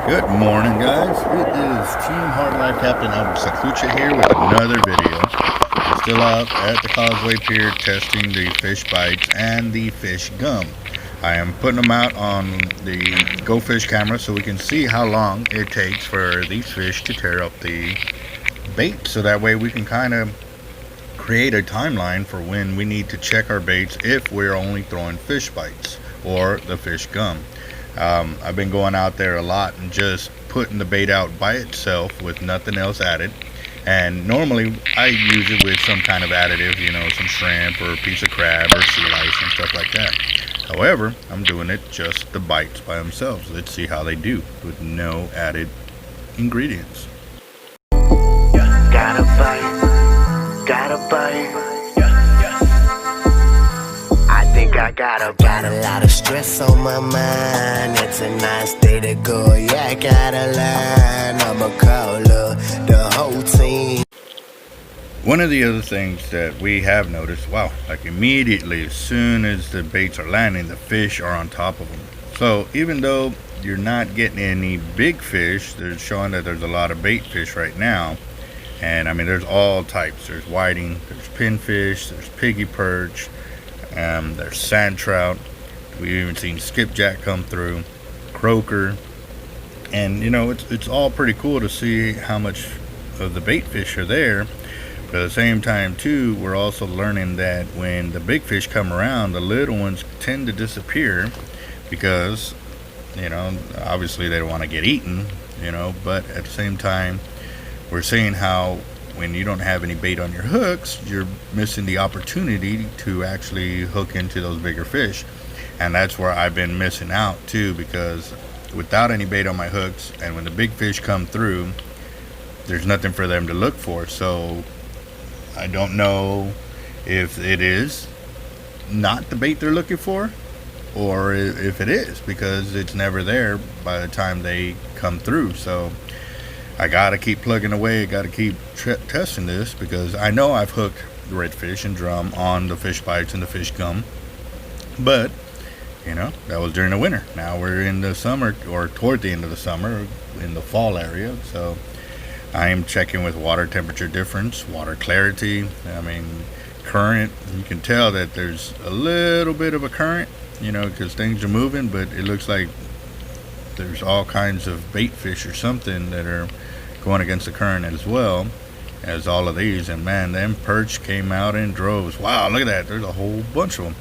Good morning, guys. It is Team Hard Life Captain Albert Sakucha here with another video. We're still out at the Causeway Pier testing the fish bites and the fish gum. I am putting them out on the GoFish camera so we can see how long it takes for these fish to tear up the bait, so that way we can kind of create a timeline for when we need to check our baits if we're only throwing fish bites or the fish gum. I've been going out there a lot and just putting the bait out by itself with nothing else added, and normally I use it with some kind of additive, some shrimp or a piece of crab or sea lice and stuff like that. However, I'm doing it just the bites by themselves. Let's see how they do with no added ingredients. Gotta bite. I think I got a lot of stress on my mind. It's a nice day to go. Yeah, I gotta line. I'ma call up the whole team. One of the other things that we have noticed, wow, like immediately as soon as the baits are landing, the fish are on top of them. So even though you're not getting any big fish, they're showing that there's a lot of bait fish right now. And I mean, there's all types. There's whiting, there's pinfish, there's piggy perch, there's sand trout. We've even seen skipjack come through, croaker, and it's all pretty cool to see how much of the bait fish are there. But at the same time too, we're also learning that when the big fish come around, the little ones tend to disappear because obviously they don't want to get eaten, but at the same time we're seeing how when you don't have any bait on your hooks, you're missing the opportunity to actually hook into those bigger fish. And that's where I've been missing out too, because without any bait on my hooks, and when the big fish come through, there's nothing for them to look for. So I don't know if it is not the bait they're looking for, or if it is, because it's never there by the time they come through. So I gotta keep plugging away. I gotta keep testing this, because I know I've hooked redfish and drum on the fish bites and the fish gum, but that was during the winter. Now we're in the summer, or toward the end of the summer, in the fall area. So I am checking with water temperature difference, water clarity. I mean, current. You can tell that there's a little bit of a current, because things are moving, but it looks like there's all kinds of bait fish or something that are going against the current as well as all of these. And man, them perch came out in droves. Wow, look at that. There's a whole bunch of them.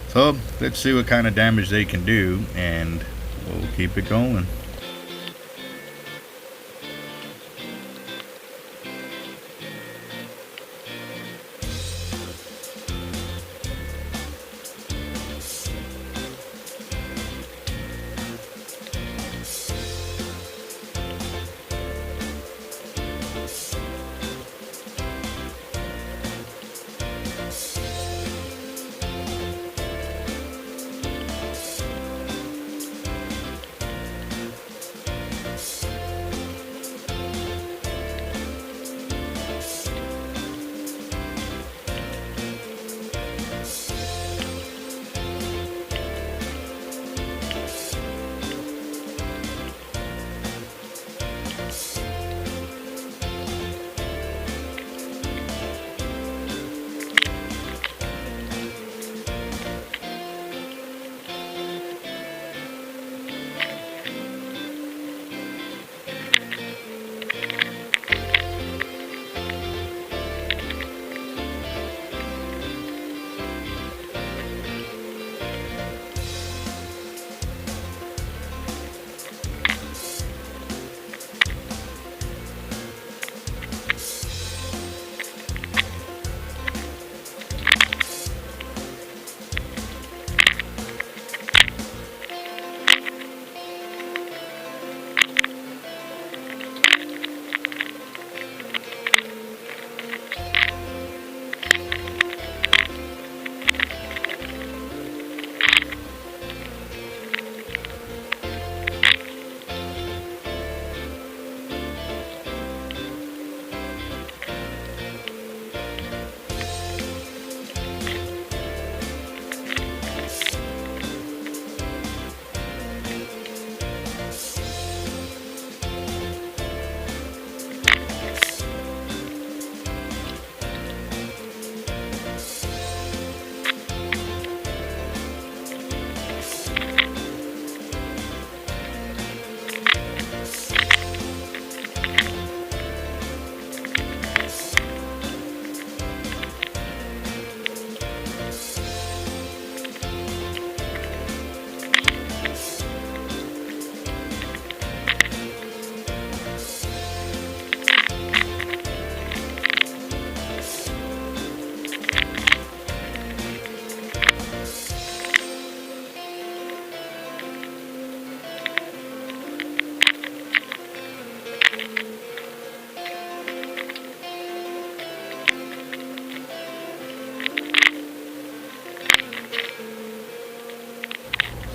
So let's see what kind of damage they can do, and we'll keep it going.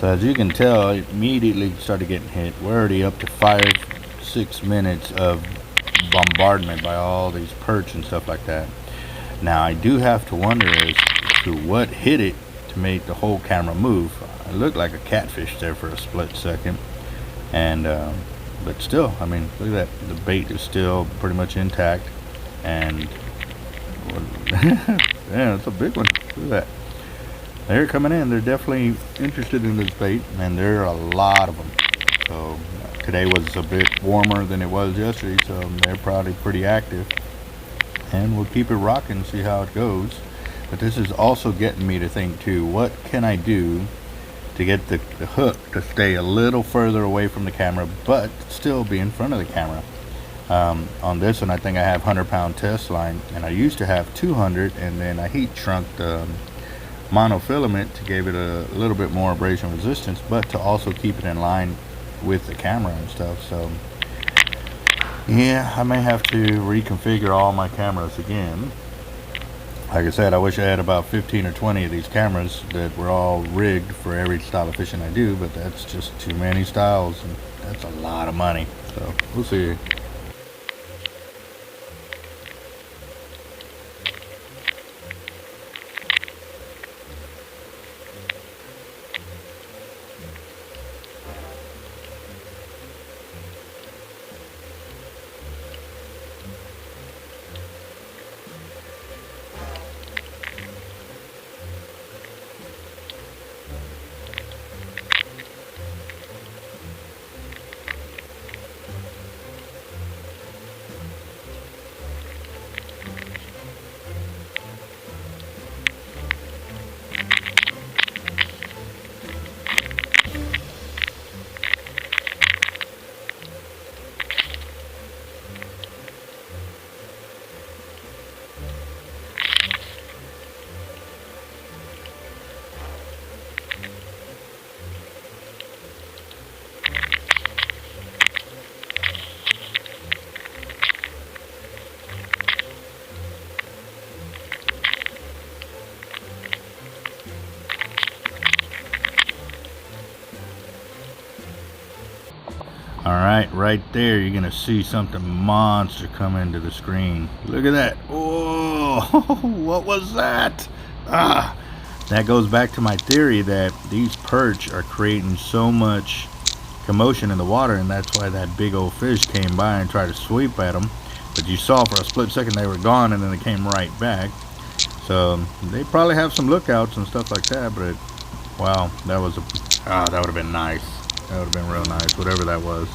So as you can tell, it immediately started getting hit. We're already up to 5-6 minutes of bombardment by all these perch and stuff like that. Now I do have to wonder as to what hit it to make the whole camera move. It looked like a catfish there for a split second, and but still, I mean, look at that. The bait is still pretty much intact, and yeah, it's a big one. Look at that. They're coming in. They're definitely interested in this bait, and there are a lot of them. So today was a bit warmer than it was yesterday, so they're probably pretty active. And we'll keep it rocking, see how it goes. But this is also getting me to think too, what can I do to get the hook to stay a little further away from the camera, but still be in front of the camera? On this one, I think I have 100-pound test line, and I used to have 200, and then I heat shrunk the monofilament to give it a little bit more abrasion resistance, but to also keep it in line with the camera and stuff. So yeah, I may have to reconfigure all my cameras again. Like I said, I wish I had about 15 or 20 of these cameras that were all rigged for every style of fishing I do, but that's just too many styles, and that's a lot of money. So we'll see. Alright, right there you're gonna see something monster come into the screen. Look at that. Oh, what was that? That goes back to my theory that these perch are creating so much commotion in the water, and that's why that big old fish came by and tried to sweep at them. But you saw for a split second they were gone, and then they came right back. So they probably have some lookouts and stuff like that, but wow, that was that would have been nice. That would have been real nice, whatever that was.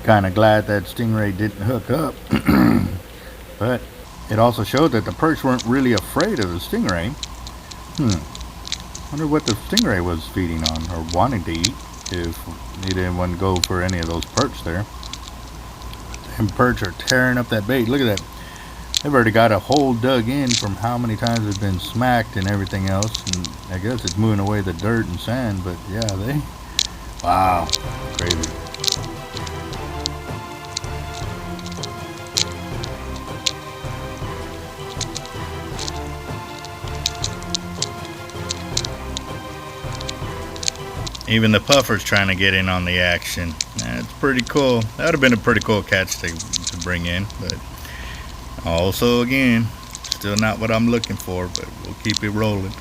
kind of glad that stingray didn't hook up. But it also showed that the perch weren't really afraid of the stingray. Wonder what the stingray was feeding on or wanting to eat if he didn't want to go for any of those perch there. And perch are tearing up that bait. Look at that. They've already got a hole dug in from how many times they've been smacked and everything else. And I guess it's moving away the dirt and sand, but yeah, wow, crazy. Even the puffer's trying to get in on the action. That's pretty cool. That would have been a pretty cool catch to bring in, but also again, still not what I'm looking for, but we'll keep it rolling.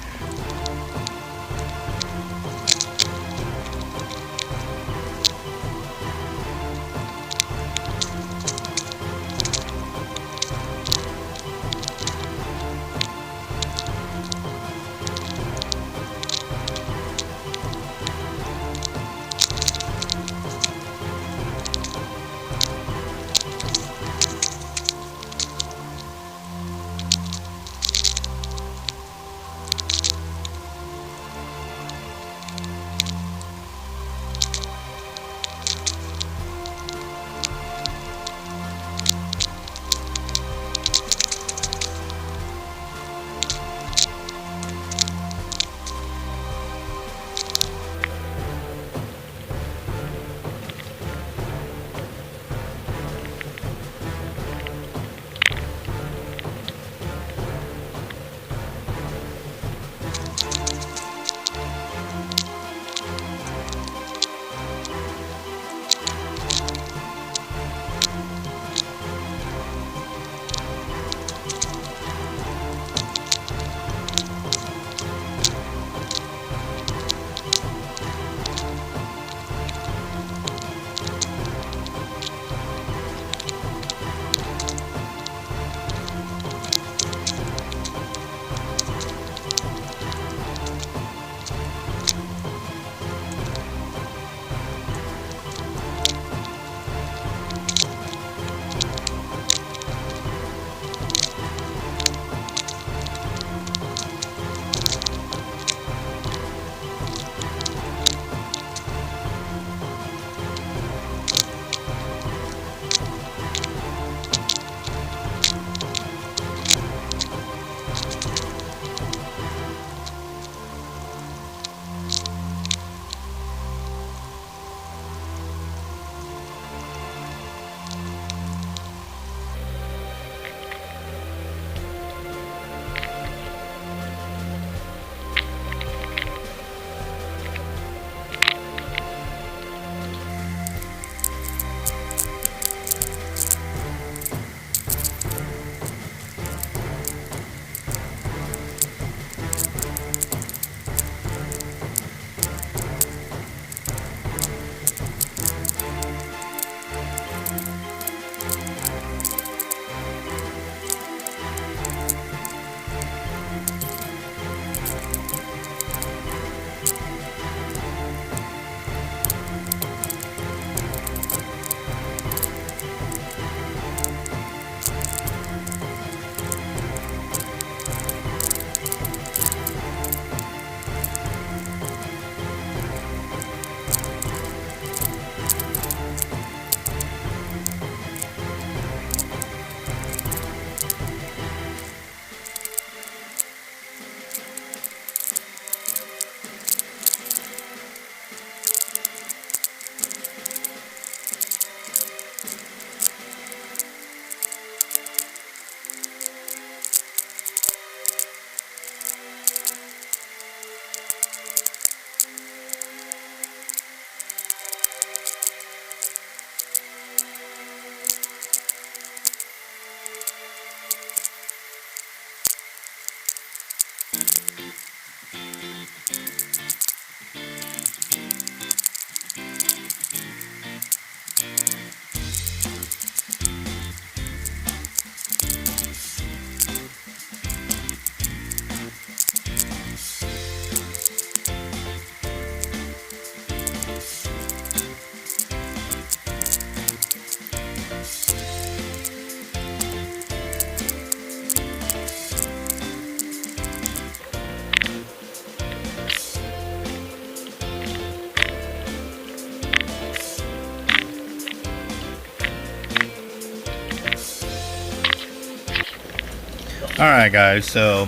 Alright guys, so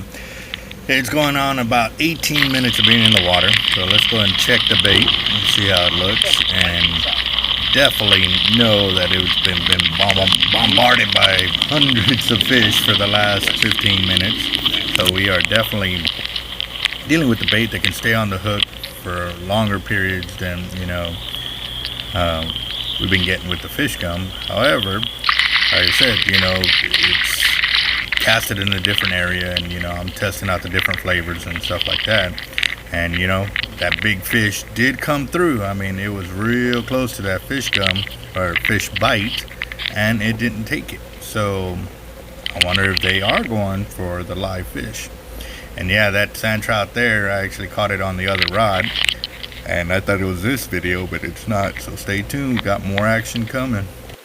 it's going on about 18 minutes of being in the water. So let's go and check the bait and see how it looks. And definitely know that it's been bombarded by hundreds of fish for the last 15 minutes. So we are definitely dealing with the bait that can stay on the hook for longer periods than, we've been getting with the fish gum. However, like I said, it's casted in a different area, and I'm testing out the different flavors and stuff like that. And that big fish did come through. I mean, it was real close to that fish gum or fish bite, and it didn't take it. So I wonder if they are going for the live fish. And yeah, that sand trout there, I actually caught it on the other rod, and I thought it was this video, but it's not. So stay tuned, got more action coming.